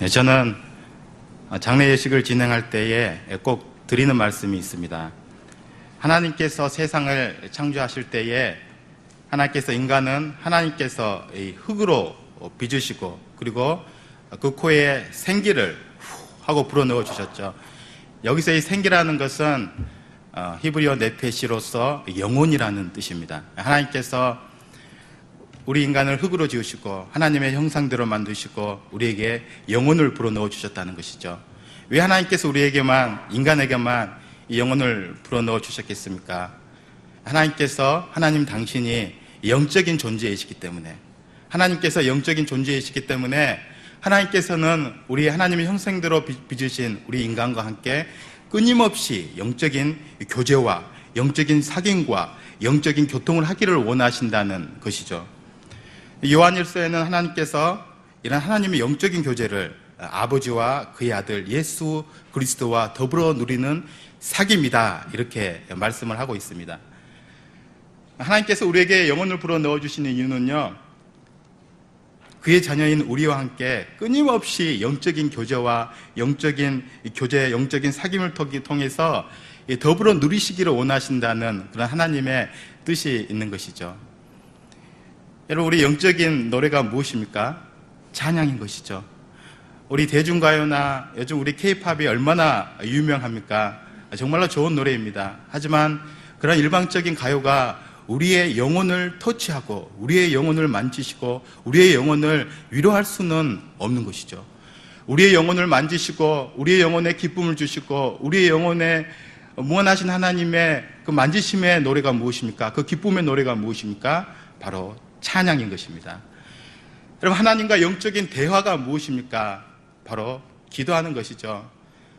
저는 장례 예식을 진행할 때에 꼭 드리는 말씀이 있습니다. 하나님께서 세상을 창조하실 때에 하나님께서 인간은 하나님께서 흙으로 빚으시고 그리고 그 코에 생기를 하고 불어넣어 주셨죠. 여기서 이 생기라는 것은 히브리어 네페시로서 영혼이라는 뜻입니다. 하나님께서 우리 인간을 흙으로 지으시고 하나님의 형상대로 만드시고 우리에게 영혼을 불어넣어 주셨다는 것이죠. 왜 하나님께서 우리에게만, 인간에게만 이 영혼을 불어넣어 주셨겠습니까? 하나님 당신이 영적인 존재이시기 때문에, 하나님께서 영적인 존재이시기 때문에 하나님께서는 우리 하나님의 형상대로 빚으신 우리 인간과 함께 끊임없이 영적인 교제와 영적인 사귐과 영적인 교통을 하기를 원하신다는 것이죠. 요한일서에는 하나님께서 이런 하나님의 영적인 교제를 아버지와 그의 아들 예수 그리스도와 더불어 누리는 사귐이다, 이렇게 말씀을 하고 있습니다. 하나님께서 우리에게 영혼을 불어 넣어주시는 이유는요, 그의 자녀인 우리와 함께 끊임없이 영적인 교제와 영적인 교제, 영적인 사귐을 통해서 더불어 누리시기를 원하신다는 그런 하나님의 뜻이 있는 것이죠. 여러분, 우리 영적인 노래가 무엇입니까? 찬양인 것이죠. 우리 대중가요나 요즘 우리 K-팝이 얼마나 유명합니까? 정말로 좋은 노래입니다. 하지만 그런 일방적인 가요가 우리의 영혼을 터치하고 우리의 영혼을 만지시고 우리의 영혼을 위로할 수는 없는 것이죠. 우리의 영혼을 만지시고 우리의 영혼에 기쁨을 주시고 우리의 영혼에 무한하신 하나님의 그 만지심의 노래가 무엇입니까? 그 기쁨의 노래가 무엇입니까? 바로 찬양인 것입니다. 여러분, 하나님과 영적인 대화가 무엇입니까? 바로 기도하는 것이죠.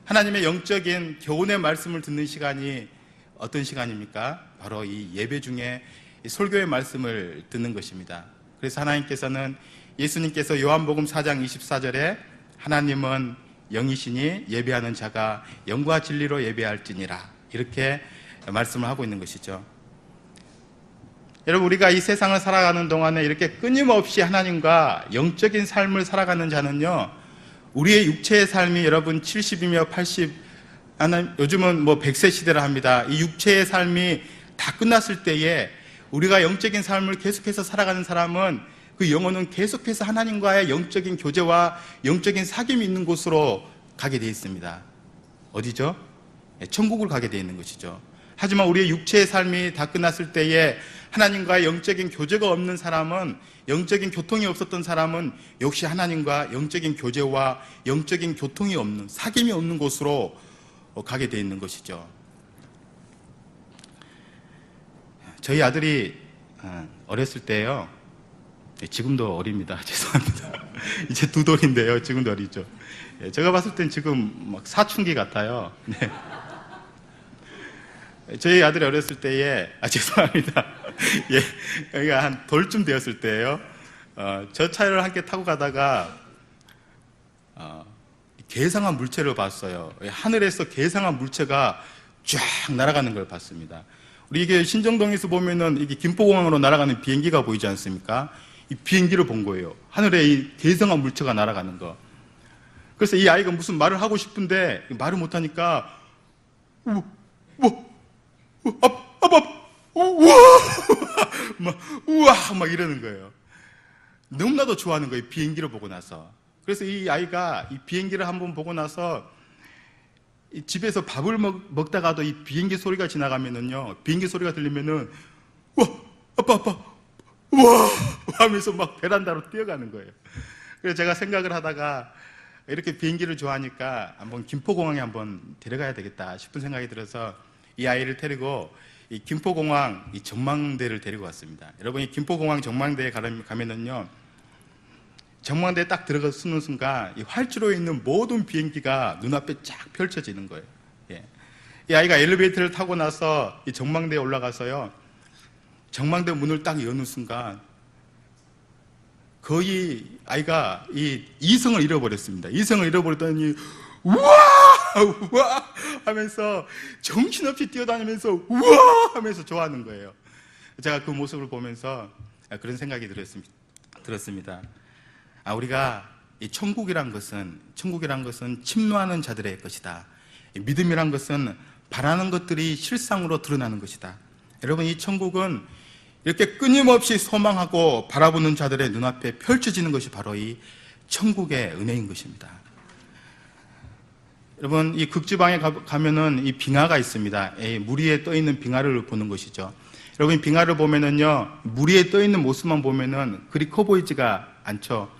하나님의 영적인 교훈의 말씀을 듣는 시간이 어떤 시간입니까? 바로 이 예배 중에 설교의 말씀을 듣는 것입니다. 그래서 하나님께서는, 예수님께서 요한복음 4장 24절에 하나님은 영이시니 예배하는 자가 영과 진리로 예배할지니라, 이렇게 말씀을 하고 있는 것이죠. 여러분, 우리가 이 세상을 살아가는 동안에 이렇게 끊임없이 하나님과 영적인 삶을 살아가는 자는요, 우리의 육체의 삶이 여러분 70이며 80, 요즘은 뭐 100세 시대라 합니다. 이 육체의 삶이 다 끝났을 때에 우리가 영적인 삶을 계속해서 살아가는 사람은 그 영혼은 계속해서 하나님과의 영적인 교제와 영적인 사귐이 있는 곳으로 가게 되어 있습니다. 어디죠? 천국을 가게 되어 있는 것이죠. 하지만 우리의 육체의 삶이 다 끝났을 때에 하나님과의 영적인 교제가 없는 사람은, 영적인 교통이 없었던 사람은 역시 하나님과 영적인 교제와 영적인 교통이 없는, 사귐이 없는 곳으로 가게 되어 있는 것이죠. 저희 아들이 어렸을 때요, 지금도 어립니다. 죄송합니다. 이제 2돌인데요. 지금도 어리죠. 제가 봤을 땐 지금 막 사춘기 같아요. 네. 저희 아들이 어렸을 때에, 죄송합니다. 예, 여기가 한 돌쯤 되었을 때예요. 저 차를 함께 타고 가다가 괴상한 물체를 봤어요. 하늘에서 괴상한 물체가 쫙 날아가는 걸 봤습니다. 우리 이게 신정동에서 보면은 이게 김포공항으로 날아가는 비행기가 보이지 않습니까? 이 비행기를 본 거예요. 하늘에 이 괴상한 물체가 날아가는 거. 그래서 이 아이가 무슨 말을 하고 싶은데 말을 못하니까 우와 막 이러는 거예요. 너무나도 좋아하는 거예요, 비행기를 보고 나서. 그래서 이 아이가 이 비행기를 한번 보고 나서 집에서 밥을 먹다가도 이 비행기 소리가 지나가면은요, 비행기 소리가 들리면은 아빠 우와 하면서 막 베란다로 뛰어가는 거예요. 그래서 제가 생각을 하다가 이렇게 비행기를 좋아하니까 한번 김포공항에 한번 데려가야 되겠다 싶은 생각이 들어서 이 아이를 데리고 이 김포공항 이 전망대를 데리고 왔습니다. 여러분, 이 김포공항 전망대에 가면은요, 전망대에 딱 들어가 서는 순간 이 활주로에 있는 모든 비행기가 눈앞에 쫙 펼쳐지는 거예요. 예. 이 아이가 엘리베이터를 타고 나서 이 전망대에 올라가서요, 전망대 문을 딱 여는 순간 거의 아이가 이 이성을 잃어버렸습니다. 이성을 잃어버렸더니 우와 하면서 정신없이 뛰어다니면서 우와 하면서 좋아하는 거예요. 제가 그 모습을 보면서 그런 생각이 들었습니다. 우리가 이 천국이란 것은 침노하는 자들의 것이다. 믿음이란 것은 바라는 것들이 실상으로 드러나는 것이다. 여러분, 이 천국은 이렇게 끊임없이 소망하고 바라보는 자들의 눈앞에 펼쳐지는 것이 바로 이 천국의 은혜인 것입니다. 여러분, 이 극지방에 가면은 이 빙하가 있습니다. 물 위에 떠 있는 빙하를 보는 것이죠. 여러분, 빙하를 보면은요, 물 위에 떠 있는 모습만 보면은 그리 커 보이지가 않죠.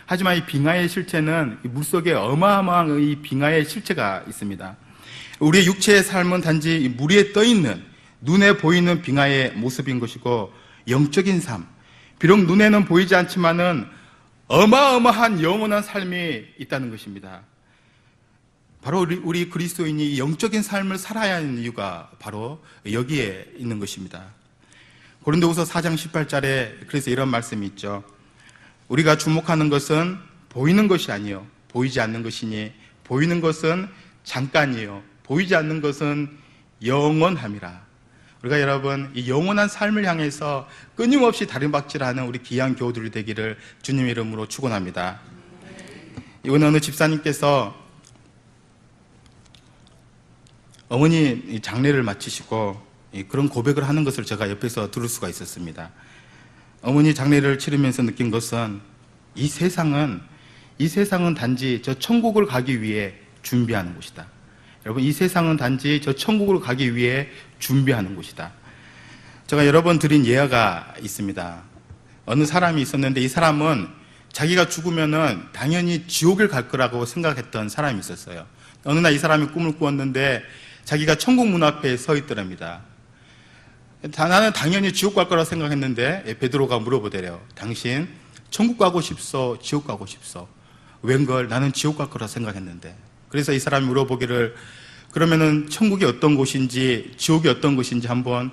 하지만 이 빙하의 실체는 물속에 어마어마한 이 빙하의 실체가 있습니다. 우리의 육체의 삶은 단지 물 위에 떠 있는 눈에 보이는 빙하의 모습인 것이고, 영적인 삶, 비록 눈에는 보이지 않지만은 어마어마한 영원한 삶이 있다는 것입니다. 바로 우리 그리스도인이 영적인 삶을 살아야 하는 이유가 바로 여기에 있는 것입니다. 고린도후서 4장 18절에 그래서 이런 말씀이 있죠. 우리가 주목하는 것은 보이는 것이 아니요 보이지 않는 것이니 보이는 것은 잠깐이요 보이지 않는 것은 영원함이라. 우리가 여러분 이 영원한 삶을 향해서 끊임없이 다림박질하는 우리 귀한 교우들이 되기를 주님 이름으로 축원합니다. 이번에 어느 집사님께서 어머니 장례를 마치시고 그런 고백을 하는 것을 제가 옆에서 들을 수가 있었습니다. 어머니 장례를 치르면서 느낀 것은 이 세상은 단지 저 천국을 가기 위해 준비하는 곳이다. 여러분, 이 세상은 단지 저 천국을 가기 위해 준비하는 곳이다. 제가 여러 번 드린 예화가 있습니다. 어느 사람이 있었는데 이 사람은 자기가 죽으면은 당연히 지옥을 갈 거라고 생각했던 사람이 있었어요. 어느 날 이 사람이 꿈을 꾸었는데 자기가 천국 문 앞에 서 있더랍니다. 나는 당연히 지옥 갈 거라고 생각했는데 베드로가 물어보더래요. 당신 천국 가고 싶소? 지옥 가고 싶소? 웬걸 나는 지옥 갈 거라 생각했는데. 그래서 이 사람이 물어보기를 그러면은 천국이 어떤 곳인지 지옥이 어떤 곳인지 한번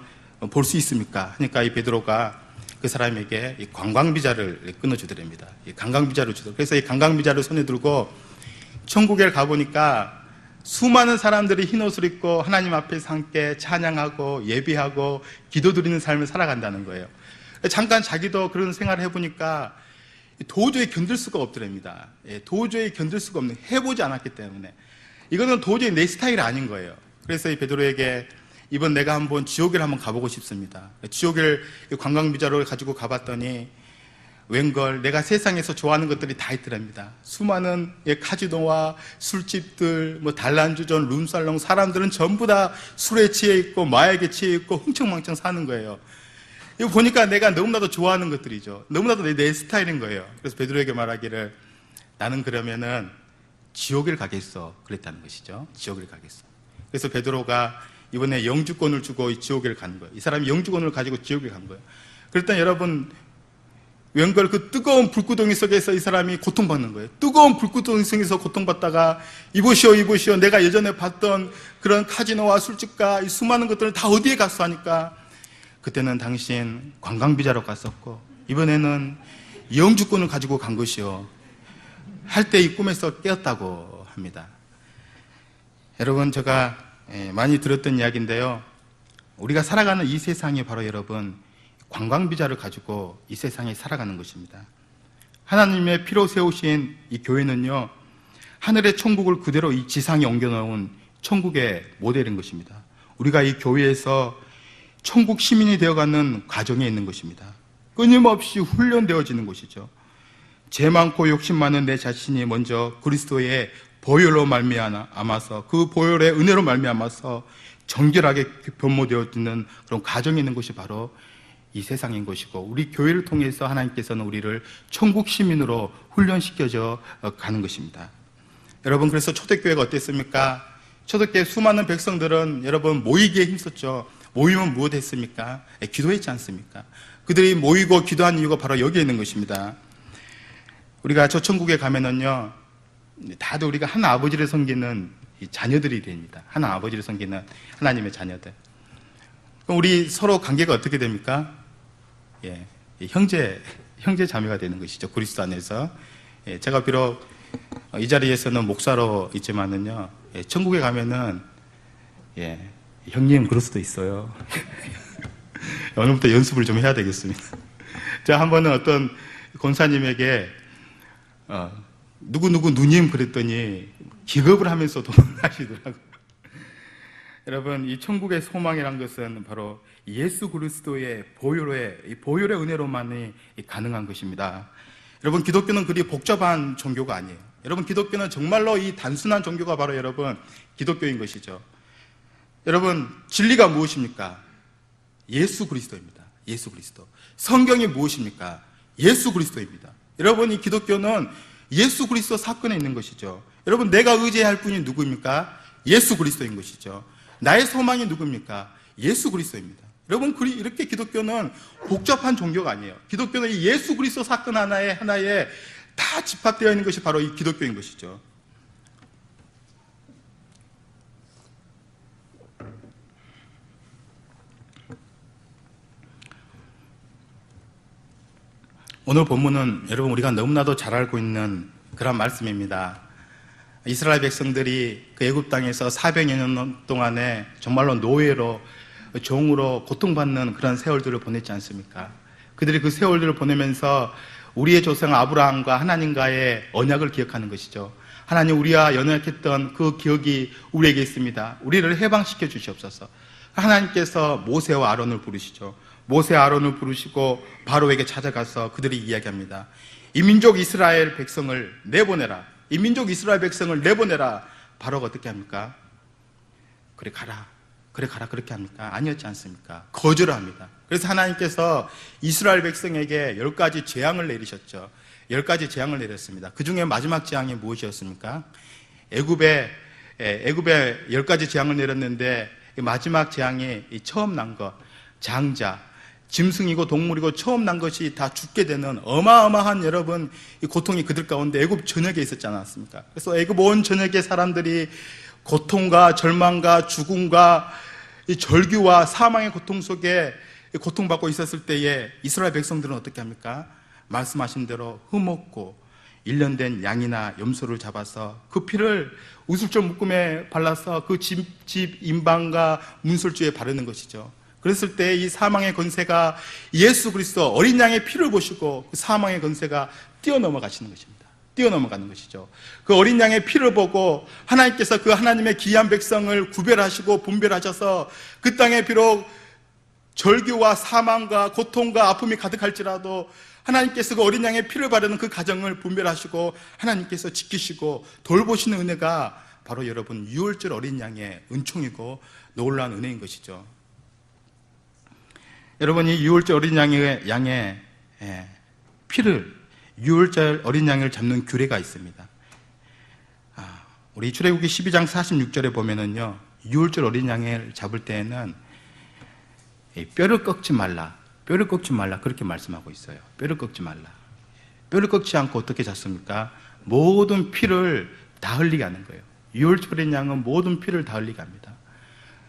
볼 수 있습니까? 하니까 이 베드로가 그 사람에게 이 관광비자를 끊어주더랍니다. 이 관광비자를 주더라고요. 그래서 이 관광비자를 손에 들고 천국에 가보니까 수많은 사람들이 흰 옷을 입고 하나님 앞에서 함께 찬양하고 예배하고 기도드리는 삶을 살아간다는 거예요. 잠깐 자기도 그런 생활을 해보니까 도저히 견딜 수가 없더랍니다. 도저히 견딜 수가 없는, 해보지 않았기 때문에. 이거는 도저히 내 스타일이 아닌 거예요. 그래서 이 베드로에게 이번 내가 한번 지옥을 한번 가보고 싶습니다. 지옥을 관광비자로 가지고 가봤더니 웬걸 내가 세상에서 좋아하는 것들이 다 있더랍니다. 수많은 카지노와 술집들, 단란주점, 룸살롱, 사람들은 전부 다 술에 취해 있고 마약에 취해 있고 흥청망청 사는 거예요. 이거 보니까 내가 너무나도 좋아하는 것들이죠. 너무나도 내 스타일인 거예요. 그래서 베드로에게 말하기를 나는 그러면은 지옥을 가겠어 그랬다는 것이죠. 지옥을 가겠어. 그래서 베드로가 이번에 영주권을 주고 이 지옥을 간 거예요. 이 사람이 영주권을 가지고 지옥을 간 거예요. 그랬더니 여러분 웬걸 그 뜨거운 불구덩이 속에서 이 사람이 고통받는 거예요. 뜨거운 불구덩이 속에서 고통받다가 이보시오 내가 예전에 봤던 그런 카지노와 술집과 이 수많은 것들을 다 어디에 갔어 하니까 그때는 당신 관광비자로 갔었고 이번에는 영주권을 가지고 간 것이요 할 때 이 꿈에서 깨었다고 합니다. 여러분 제가 많이 들었던 이야기인데요. 우리가 살아가는 이 세상이 바로 여러분 관광비자를 가지고 이 세상에 살아가는 것입니다. 하나님의 피로 세우신 이 교회는요 하늘의 천국을 그대로 이 지상에 옮겨놓은 천국의 모델인 것입니다. 우리가 이 교회에서 천국 시민이 되어가는 과정에 있는 것입니다. 끊임없이 훈련되어지는 것이죠. 죄 많고 욕심 많은 내 자신이 먼저 그리스도의 보혈로 말미암아서 그 보혈의 은혜로 말미암아서 정결하게 변모되어지는 그런 과정에 있는 것이 바로 이 세상인 것이고 우리 교회를 통해서 하나님께서는 우리를 천국 시민으로 훈련시켜져 가는 것입니다. 여러분 그래서 초대교회가 어땠습니까? 초대교회 수많은 백성들은 여러분 모이기에 힘썼죠. 모이면 무엇 했습니까? 기도했지 않습니까? 그들이 모이고 기도한 이유가 바로 여기에 있는 것입니다. 우리가 저 천국에 가면은요 다들 우리가 한 아버지를 섬기는 자녀들이 됩니다. 한 아버지를 섬기는 하나님의 자녀들. 그럼 우리 서로 관계가 어떻게 됩니까? 형제 자매가 되는 것이죠. 그리스도 안에서. 제가 비록 이 자리에서는 목사로 있지만은요, 천국에 가면은, 형님, 그럴 수도 있어요. 오늘부터 연습을 좀 해야 되겠습니다. 제가 한 번은 어떤 권사님에게, 누구누구 누님 그랬더니 기겁을 하면서 도망가시더라고요. 여러분, 이 천국의 소망이란 것은 바로 예수 그리스도의 보혈의 은혜로만이 가능한 것입니다. 여러분, 기독교는 그리 복잡한 종교가 아니에요. 여러분, 기독교는 정말로 이 단순한 종교가 바로 여러분 기독교인 것이죠. 여러분, 진리가 무엇입니까? 예수 그리스도입니다. 예수 그리스도. 성경이 무엇입니까? 예수 그리스도입니다. 여러분, 이 기독교는 예수 그리스도 사건에 있는 것이죠. 여러분, 내가 의지해야 할 분이 누구입니까? 예수 그리스도인 것이죠. 나의 소망이 누굽니까? 예수 그리스도입니다. 여러분, 이렇게 기독교는 복잡한 종교가 아니에요. 기독교는 이 예수 그리스도 사건 하나에 다 집합되어 있는 것이 바로 이 기독교인 것이죠. 오늘 본문은 여러분 우리가 너무나도 잘 알고 있는 그런 말씀입니다. 이스라엘 백성들이 그 애굽 땅에서 400여 년 동안에 정말로 노예로 종으로 고통받는 그런 세월들을 보냈지 않습니까? 그들이 그 세월들을 보내면서 우리의 조상 아브라함과 하나님과의 언약을 기억하는 것이죠. 하나님, 우리와 연약했던 그 기억이 우리에게 있습니다. 우리를 해방시켜 주시옵소서. 하나님께서 모세와 아론을 부르시죠. 모세와 아론을 부르시고 바로에게 찾아가서 그들이 이야기합니다. 이 민족 이스라엘 백성을 내보내라. 이 민족 이스라엘 백성을 내보내라. 바로가 어떻게 합니까? 그래 가라 그렇게 합니까? 아니었지 않습니까? 거절을 합니다. 그래서 하나님께서 이스라엘 백성에게 10가지 재앙을 내리셨죠. 10가지 재앙을 내렸습니다. 그 중에 마지막 재앙이 무엇이었습니까? 애굽에 10가지 재앙을 내렸는데 마지막 재앙이 처음 난 것, 장자, 짐승이고 동물이고 처음 난 것이 다 죽게 되는 어마어마한 여러분 이 고통이 그들 가운데 애굽 전역에 있었지 않았습니까? 그래서 애굽 온 전역의 사람들이 고통과 절망과 죽음과 이 절규와 사망의 고통 속에 고통받고 있었을 때에 이스라엘 백성들은 어떻게 합니까? 말씀하신 대로 흠없고 1년 된 양이나 염소를 잡아서 그 피를 우슬절 묶음에 발라서 그 집 인방과 문설주에 바르는 것이죠. 그랬을 때 이 사망의 권세가 예수 그리스도 어린 양의 피를 보시고 그 사망의 권세가 뛰어넘어가시는 것입니다. 뛰어넘어가는 것이죠. 그 어린 양의 피를 보고 하나님께서 그 하나님의 귀한 백성을 구별하시고 분별하셔서 그 땅에 비록 절규와 사망과 고통과 아픔이 가득할지라도 하나님께서 그 어린 양의 피를 바르는 그 가정을 분별하시고 하나님께서 지키시고 돌보시는 은혜가 바로 여러분 유월절 어린 양의 은총이고 놀라운 은혜인 것이죠. 여러분, 이 유월절 어린 양의 피를, 유월절 어린 양을 잡는 규례가 있습니다. 우리 출애굽기 12장 46절에 보면은요, 유월절 어린 양을 잡을 때에는 뼈를 꺾지 말라 그렇게 말씀하고 있어요. 뼈를 꺾지 말라. 뼈를 꺾지 않고 어떻게 잡습니까? 모든 피를 다 흘리게 하는 거예요. 유월절 어린 양은 모든 피를 다 흘리게 합니다.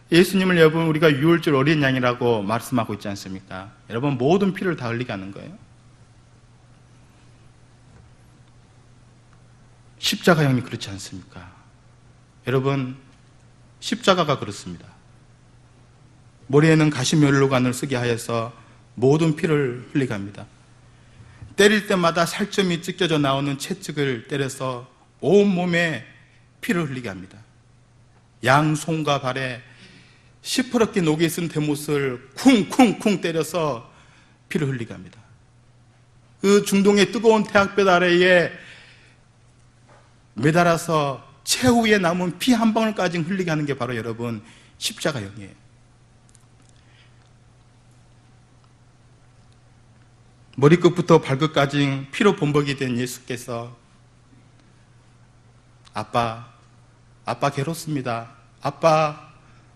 예수님을 여러분 우리가 유월절 어린 양이라고 말씀하고 있지 않습니까? 여러분 모든 피를 다 흘리게 하는 거예요. 십자가형이 그렇지 않습니까? 여러분 십자가가 그렇습니다. 머리에는 가시면류관을 쓰게 하여서 모든 피를 흘리게 합니다. 때릴 때마다 살점이 찢겨져 나오는 채찍을 때려서 온몸에 피를 흘리게 합니다. 양 손과 발에 시퍼렇게 녹이 쓴 대못을 쿵쿵쿵 때려서 피를 흘리게 합니다. 그 중동의 뜨거운 태양볕 아래에 매달아서 최후에 남은 피 한 방울까지 흘리게 하는 게 바로 여러분 십자가형이에요. 머리끝부터 발끝까지 피로 범벅이 된 예수께서 아빠 괴롭습니다. 아빠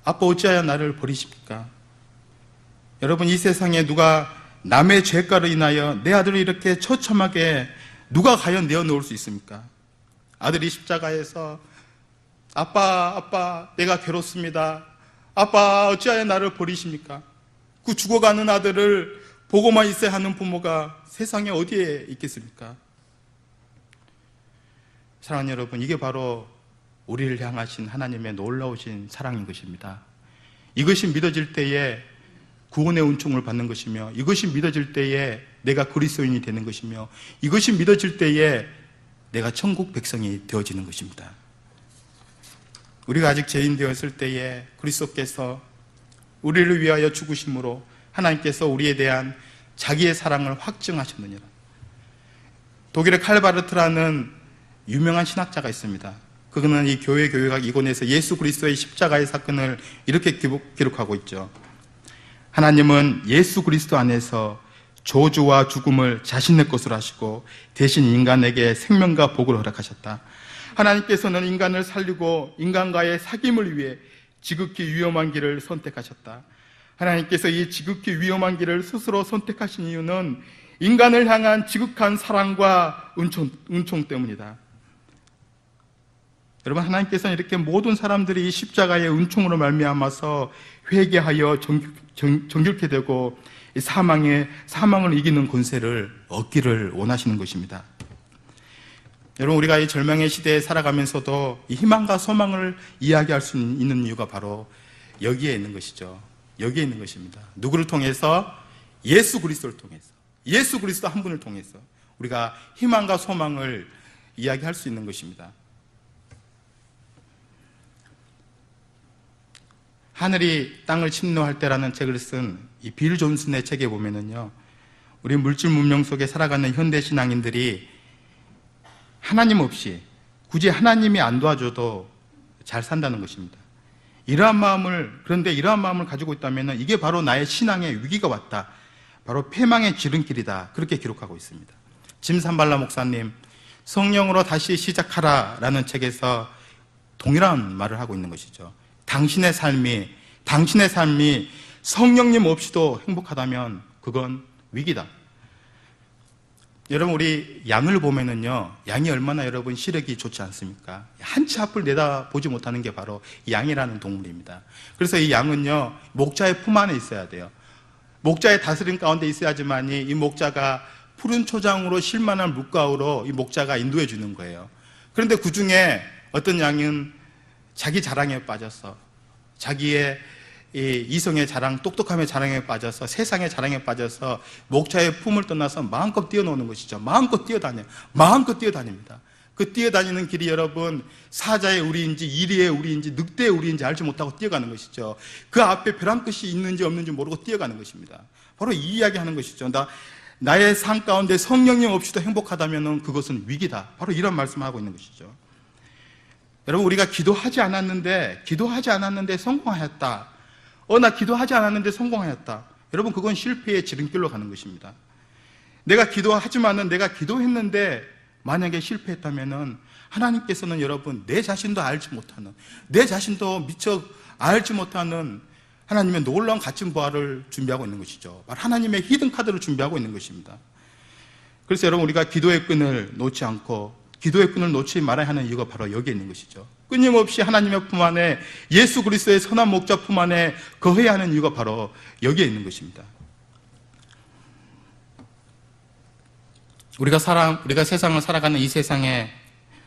어찌하여 나를 버리십니까? 여러분 이 세상에 누가 남의 죄가로 인하여 내 아들을 이렇게 처참하게 누가 과연 내어놓을 수 있습니까? 아들이 십자가에서 아빠 내가 괴롭습니다. 아빠 어찌하여 나를 버리십니까? 그 죽어가는 아들을 보고만 있어야 하는 부모가 세상에 어디에 있겠습니까? 사랑하는 여러분, 이게 바로 우리를 향하신 하나님의 놀라우신 사랑인 것입니다. 이것이 믿어질 때에 구원의 은총을 받는 것이며, 이것이 믿어질 때에 내가 그리스도인이 되는 것이며, 이것이 믿어질 때에 내가 천국 백성이 되어지는 것입니다. 우리가 아직 죄인 되었을 때에 그리스도께서 우리를 위하여 죽으심으로 하나님께서 우리에 대한 자기의 사랑을 확증하셨느니라. 독일의 칼바르트라는 유명한 신학자가 있습니다. 그는 이 교회학 이권에서 예수 그리스도의 십자가의 사건을 이렇게 기록하고 있죠. 하나님은 예수 그리스도 안에서 저주와 죽음을 자신의 것으로 하시고 대신 인간에게 생명과 복을 허락하셨다. 하나님께서는 인간을 살리고 인간과의 사귐을 위해 지극히 위험한 길을 선택하셨다. 하나님께서 이 지극히 위험한 길을 스스로 선택하신 이유는 인간을 향한 지극한 사랑과 은총 때문이다. 여러분, 하나님께서는 이렇게 모든 사람들이 이 십자가의 은총으로 말미암아서 회개하여 정결케 되고 사망을 이기는 권세를 얻기를 원하시는 것입니다. 여러분, 우리가 이 절망의 시대에 살아가면서도 이 희망과 소망을 이야기할 수 있는 이유가 바로 여기에 있는 것이죠. 여기에 있는 것입니다. 누구를 통해서? 예수 그리스도를 통해서, 예수 그리스도 한 분을 통해서 우리가 희망과 소망을 이야기할 수 있는 것입니다. 하늘이 땅을 침노할 때라는 책을 쓴 이 빌 존슨의 책에 보면은요, 우리 물질 문명 속에 살아가는 현대 신앙인들이 하나님 없이, 굳이 하나님이 안 도와줘도 잘 산다는 것입니다. 그런데 이러한 마음을 가지고 있다면 이게 바로 나의 신앙의 위기가 왔다, 바로 패망의 지름길이다, 그렇게 기록하고 있습니다. 짐 산발라 목사님, 성령으로 다시 시작하라 라는 책에서 동일한 말을 하고 있는 것이죠. 당신의 삶이 성령님 없이도 행복하다면 그건 위기다. 여러분, 우리 양을 보면은요, 양이 얼마나 여러분 시력이 좋지 않습니까? 한 치 앞을 내다보지 못하는 게 바로 양이라는 동물입니다. 그래서 이 양은요, 목자의 품 안에 있어야 돼요. 목자의 다스림 가운데 있어야지만이 이 목자가 푸른 초장으로 쉴만한 물가으로 이 목자가 인도해 주는 거예요. 그런데 그 중에 어떤 양은 자기 자랑에 빠져서, 자기의 이 이성의 자랑, 똑똑함의 자랑에 빠져서, 세상의 자랑에 빠져서 목자의 품을 떠나서 마음껏 뛰어노는 것이죠. 마음껏 뛰어다닙니다. 그 뛰어다니는 길이 여러분 사자의 우리인지 이리의 우리인지 늑대의 우리인지 알지 못하고 뛰어가는 것이죠. 그 앞에 벼랑 끝이 있는지 없는지 모르고 뛰어가는 것입니다. 바로 이 이야기하는 것이죠. 나의 삶 가운데 성령님 없이도 행복하다면 그것은 위기다. 바로 이런 말씀을 하고 있는 것이죠. 여러분, 우리가 기도하지 않았는데 성공하였다. 나 기도하지 않았는데 성공하였다. 여러분, 그건 실패의 지름길로 가는 것입니다. 내가 기도하지만은 내가 기도했는데 만약에 실패했다면은 하나님께서는 여러분 내 자신도 미처 알지 못하는 하나님의 놀라운 갇힌 부활을 준비하고 있는 것이죠. 하나님의 히든 카드를 준비하고 있는 것입니다. 그래서 여러분, 우리가 기도의 끈을 놓지 말아야 하는 이유가 바로 여기에 있는 것이죠. 끊임없이 하나님의 품 안에, 예수 그리스도의 선한 목자 품 안에 거해야 하는 이유가 바로 여기에 있는 것입니다. 우리가 세상을 살아가는 이 세상에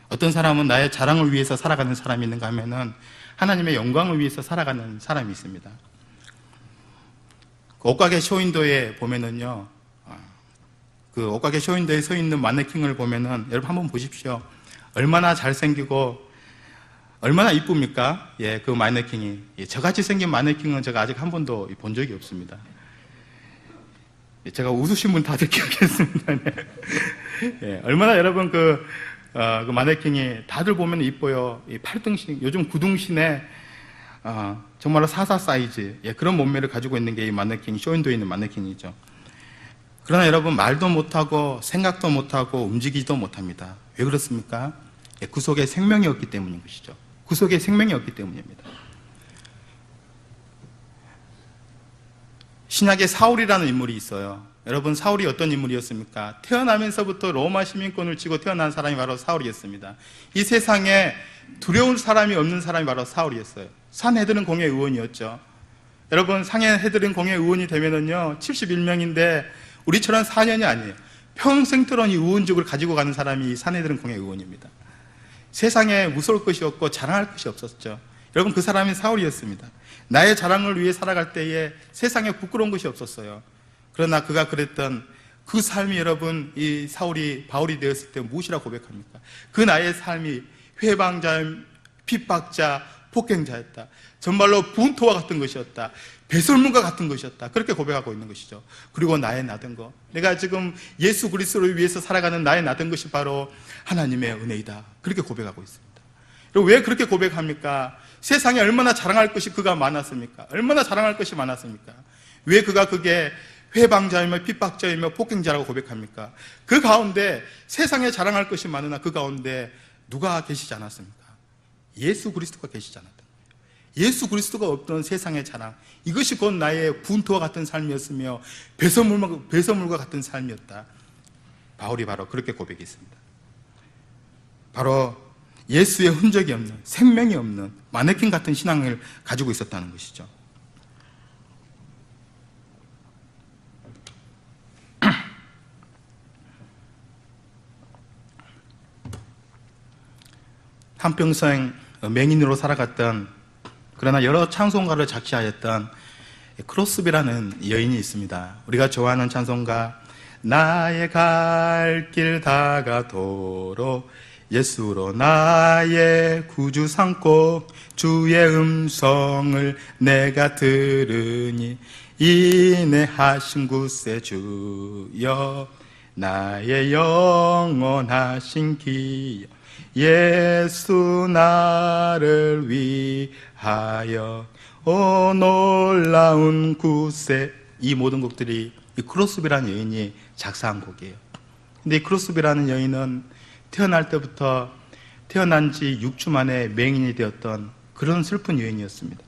어떤 사람은 나의 자랑을 위해서 살아가는 사람이 있는가 하면은 하나님의 영광을 위해서 살아가는 사람이 있습니다. 그 옷가게 쇼윈도에 보면은요, 그 옷가게 쇼윈도에 서 있는 마네킹을 보면은 여러분 한번 보십시오. 얼마나 잘생기고 얼마나 이쁩니까? 예, 그 마네킹이. 예, 저같이 생긴 마네킹은 제가 아직 한 번도 본 적이 없습니다. 예, 제가 웃으신 분 다들 기억했습니다. 네. 예, 얼마나 여러분 그 마네킹이 다들 보면 이뻐요. 이 8등신, 요즘 9등신에 정말로 44 사이즈, 예, 그런 몸매를 가지고 있는 게 이 마네킹, 쇼윈도에 있는 마네킹이죠. 그러나 여러분, 말도 못하고 생각도 못하고 움직이지도 못합니다. 왜 그렇습니까? 예, 그 속에 생명이 없기 때문인 것이죠. 그 속에 생명이 없기 때문입니다. 신약에 사울이라는 인물이 있어요. 여러분, 사울이 어떤 인물이었습니까? 태어나면서부터 로마 시민권을 쥐고 태어난 사람이 바로 사울이었습니다. 이 세상에 두려울 사람이 없는 사람이 바로 사울이었어요. 산헤드린 공회 의원이었죠. 여러분, 산헤드린 공회 의원이 되면은요, 71명인데 우리처럼 4년이 아니에요. 평생토록 이 의원직을 가지고 가는 사람이 산헤드린 공회 의원입니다. 세상에 무서울 것이 없고 자랑할 것이 없었죠. 여러분, 그 사람이 사울이었습니다. 나의 자랑을 위해 살아갈 때에 세상에 부끄러운 것이 없었어요. 그러나 그가 그랬던 그 삶이 여러분, 이 바울이 되었을 때 무엇이라고 고백합니까? 그 나의 삶이 회방자, 핍박자, 폭행자였다. 정말로 분토와 같은 것이었다. 배설물과 같은 것이었다. 그렇게 고백하고 있는 것이죠. 그리고 나의 나된 것, 내가 지금 예수 그리스도를 위해서 살아가는 나의 나된 것이 바로 하나님의 은혜이다. 그렇게 고백하고 있습니다. 그리고 왜 그렇게 고백합니까? 세상에 얼마나 자랑할 것이 그가 많았습니까? 얼마나 자랑할 것이 많았습니까? 왜 그가 그게 회방자이며 핍박자이며 폭행자라고 고백합니까? 그 가운데 세상에 자랑할 것이 많으나 그 가운데 누가 계시지 않았습니까? 예수 그리스도가 계시지 않았다. 예수 그리스도가 없던 세상의 자랑, 이것이 곧 나의 분토와 같은 삶이었으며 배설물과 같은 삶이었다. 바울이 바로 그렇게 고백했습니다. 바로 예수의 흔적이 없는, 생명이 없는 마네킹 같은 신앙을 가지고 있었다는 것이죠. 한평생 맹인으로 살아갔던, 그러나 여러 찬송가를 작시하였던 크로스비라는 여인이 있습니다. 우리가 좋아하는 찬송가, 나의 갈 길 다가도록 예수로 나의 구주 삼고 주의 음성을 내가 들으니 인내하신 구세주여 나의 영원하신 기여 예수 나를 위하여 오 놀라운 구세. 이 모든 곡들이 이 크로스비라는 여인이 작사한 곡이에요. 근데 이 크로스비라는 여인은 태어날 때부터 태어난 지 6주 만에 맹인이 되었던 그런 슬픈 여인이었습니다.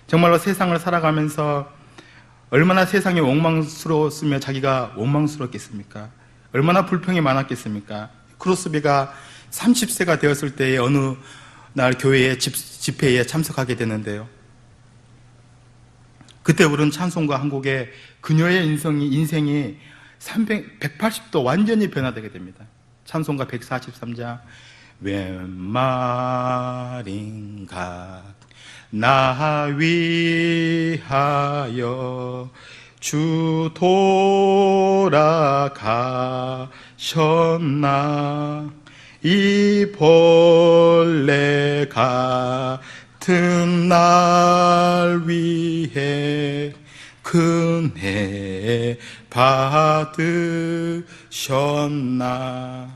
정말로 세상을 살아가면서 얼마나 세상이 원망스러웠으며 자기가 원망스러웠겠습니까? 얼마나 불평이 많았겠습니까? 크로스비가 30세가 되었을 때에 어느 날 교회의 집회에 참석하게 되는데요. 그때 부른 찬송가 한 곡에 그녀의 인생이 180도 완전히 변화되게 됩니다. 찬송가 143장. 웬 말인가 나 위하여 주 돌아가셨나 이 본래 같은 날 위해 은혜 받으셨나.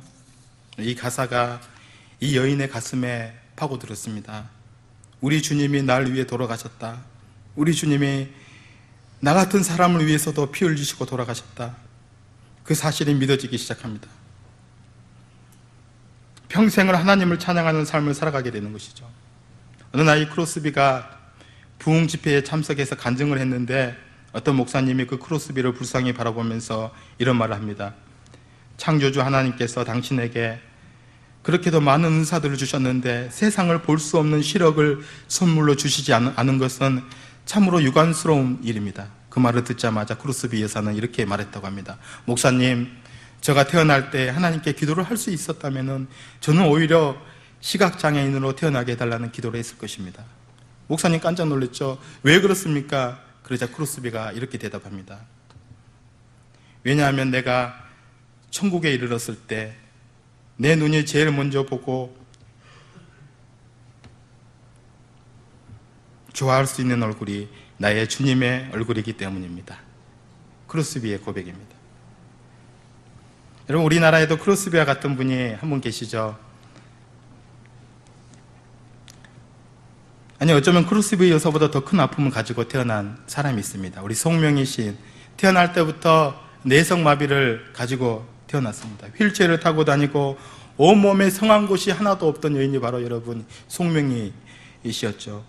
이 가사가 이 여인의 가슴에 파고들었습니다. 우리 주님이 날 위해 돌아가셨다. 우리 주님이 나 같은 사람을 위해서도 피 흘리시고 돌아가셨다. 그 사실이 믿어지기 시작합니다. 평생을 하나님을 찬양하는 삶을 살아가게 되는 것이죠. 어느 날 이 크로스비가 부흥 집회에 참석해서 간증을 했는데 어떤 목사님이 그 크로스비를 불쌍히 바라보면서 이런 말을 합니다. 창조주 하나님께서 당신에게 그렇게도 많은 은사들을 주셨는데 세상을 볼 수 없는 시력을 선물로 주시지 않은 것은 참으로 유감스러운 일입니다. 그 말을 듣자마자 크로스비 여사는 이렇게 말했다고 합니다. 목사님, 제가 태어날 때 하나님께 기도를 할 수 있었다면 저는 오히려 시각장애인으로 태어나게 해달라는 기도를 했을 것입니다. 목사님 깜짝 놀랐죠. 왜 그렇습니까? 그러자 크로스비가 이렇게 대답합니다. 왜냐하면 내가 천국에 이르렀을 때 내 눈이 제일 먼저 보고 좋아할 수 있는 얼굴이 나의 주님의 얼굴이기 때문입니다. 크로스비의 고백입니다. 여러분, 우리나라에도 크로스비와 같은 분이 한 분 계시죠. 아니, 어쩌면 크로스비 여서보다 더 큰 아픔을 가지고 태어난 사람이 있습니다. 우리 송명희 시인, 태어날 때부터 내성마비를 가지고 태어났습니다. 휠체어를 타고 다니고 온몸에 성한 곳이 하나도 없던 여인이 바로 여러분 송명희 씨였죠.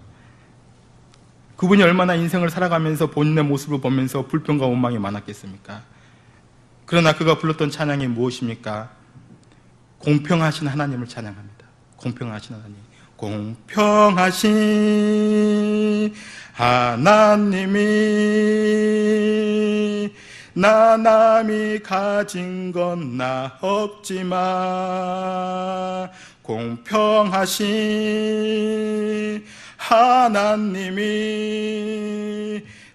그분이 얼마나 인생을 살아가면서 본인의 모습을 보면서 불평과 원망이 많았겠습니까? 그러나 그가 불렀던 찬양이 무엇입니까? 공평하신 하나님을 찬양합니다. 공평하신 하나님. 공평하신 하나님이 나 남이 가진 건 나 없지만 공평하신 하나님이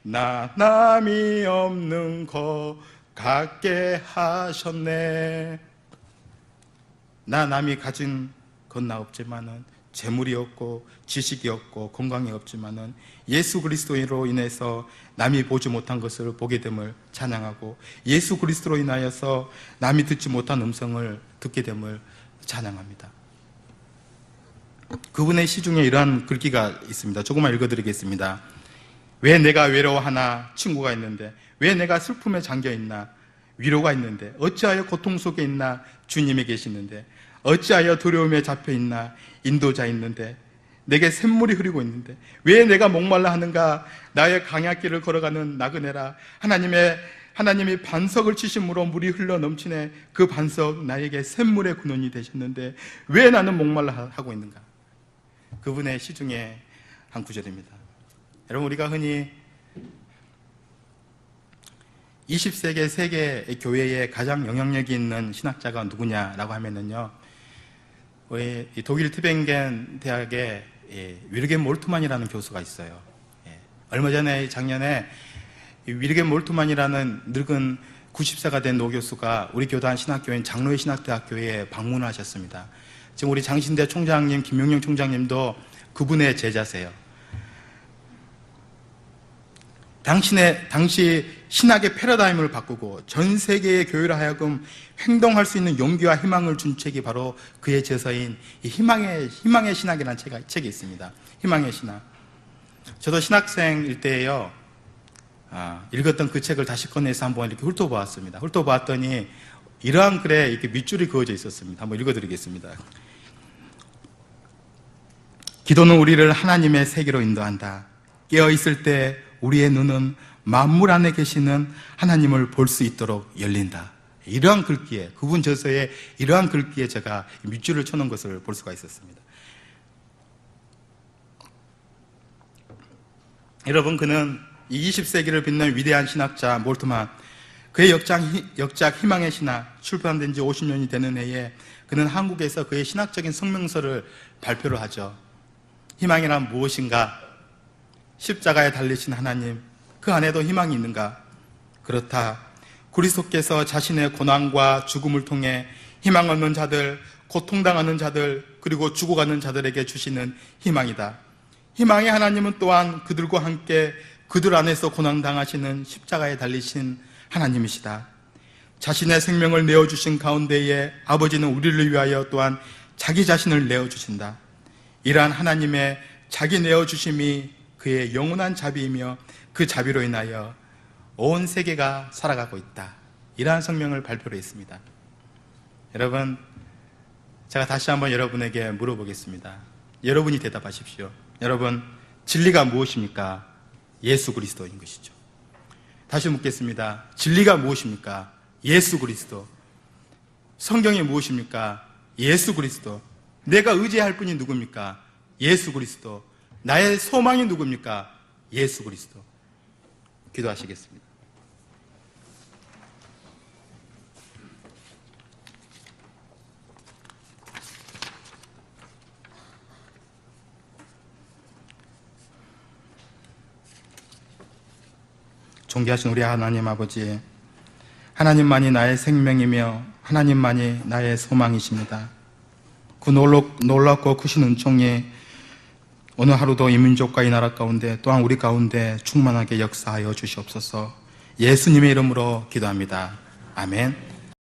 나 남이 없는 것 갖게 하셨네. 나 남이 가진 건 나 없지만은, 재물이 없고 지식이 없고 건강이 없지만은 예수 그리스도로 인해서 남이 보지 못한 것을 보게 됨을 찬양하고, 예수 그리스도로 인하여서 남이 듣지 못한 음성을 듣게 됨을 찬양합니다. 그분의 시 중에 이러한 글귀가 있습니다. 조금만 읽어드리겠습니다. 왜 내가 외로워하나 친구가 있는데, 왜 내가 슬픔에 잠겨있나 위로가 있는데, 어찌하여 고통 속에 있나 주님이 계시는데, 어찌하여 두려움에 잡혀있나 인도자 있는데, 내게 샘물이 흐르고 있는데, 왜 내가 목말라 하는가 나의 강약길을 걸어가는 나그네라. 하나님이 반석을 치심으로 물이 흘러 넘치네. 그 반석 나에게 샘물의 근원이 되셨는데 왜 나는 목말라 하고 있는가. 그분의 시 중에 한 구절입니다. 여러분, 우리가 흔히 20세기 세계 교회에 가장 영향력이 있는 신학자가 누구냐라고 하면은요, 우리 독일 트빙겐 대학의 위르겐 몰트만이라는 교수가 있어요. 얼마 전에 작년에 위르겐 몰트만이라는 늙은 90세가 된 노교수가 우리 교단 신학교인 장로회 신학대학교에 방문하셨습니다. 지금 우리 장신대 총장님, 김용영 총장님도 그분의 제자세요. 당시 신학의 패러다임을 바꾸고 전 세계의 교회를 하여금 행동할 수 있는 용기와 희망을 준 책이 바로 그의 저서인 희망의 신학이라는 책이 있습니다. 희망의 신학. 저도 신학생일 때에요, 읽었던 그 책을 다시 꺼내서 한번 이렇게 훑어보았습니다. 훑어보았더니 이러한 글에 이렇게 밑줄이 그어져 있었습니다. 한번 읽어드리겠습니다. 기도는 우리를 하나님의 세계로 인도한다. 깨어있을 때 우리의 눈은 만물 안에 계시는 하나님을 볼 수 있도록 열린다. 이러한 글귀에, 그분 저서에 이러한 글귀에 제가 밑줄을 쳐놓은 것을 볼 수가 있었습니다. 여러분, 그는 이 20세기를 빛낸 위대한 신학자 몰트만, 그의 역작 희망의 신학 출판된 지 50년이 되는 해에 그는 한국에서 그의 신학적인 성명서를 발표를 하죠. 희망이란 무엇인가? 십자가에 달리신 하나님, 그 안에도 희망이 있는가? 그렇다. 그리스도께서 자신의 고난과 죽음을 통해 희망 없는 자들, 고통당하는 자들, 그리고 죽어가는 자들에게 주시는 희망이다. 희망의 하나님은 또한 그들과 함께 그들 안에서 고난당하시는 십자가에 달리신 하나님이시다. 자신의 생명을 내어주신 가운데에 아버지는 우리를 위하여 또한 자기 자신을 내어주신다. 이러한 하나님의 자기 내어주심이 그의 영원한 자비이며 그 자비로 인하여 온 세계가 살아가고 있다. 이러한 성명을 발표를 했습니다. 여러분, 제가 다시 한번 여러분에게 물어보겠습니다. 여러분이 대답하십시오. 여러분, 진리가 무엇입니까? 예수 그리스도인 것이죠. 다시 묻겠습니다. 진리가 무엇입니까? 예수 그리스도. 성경이 무엇입니까? 예수 그리스도. 내가 의지할 분이 누굽니까? 예수 그리스도. 나의 소망이 누굽니까? 예수 그리스도. 기도하시겠습니다. 존귀하신 우리 하나님 아버지, 하나님만이 나의 생명이며 하나님만이 나의 소망이십니다. 그 놀랍고 크신 은총이 오늘 하루도 이 민족과 이 나라 가운데 또한 우리 가운데 충만하게 역사하여 주시옵소서. 예수님의 이름으로 기도합니다. 아멘.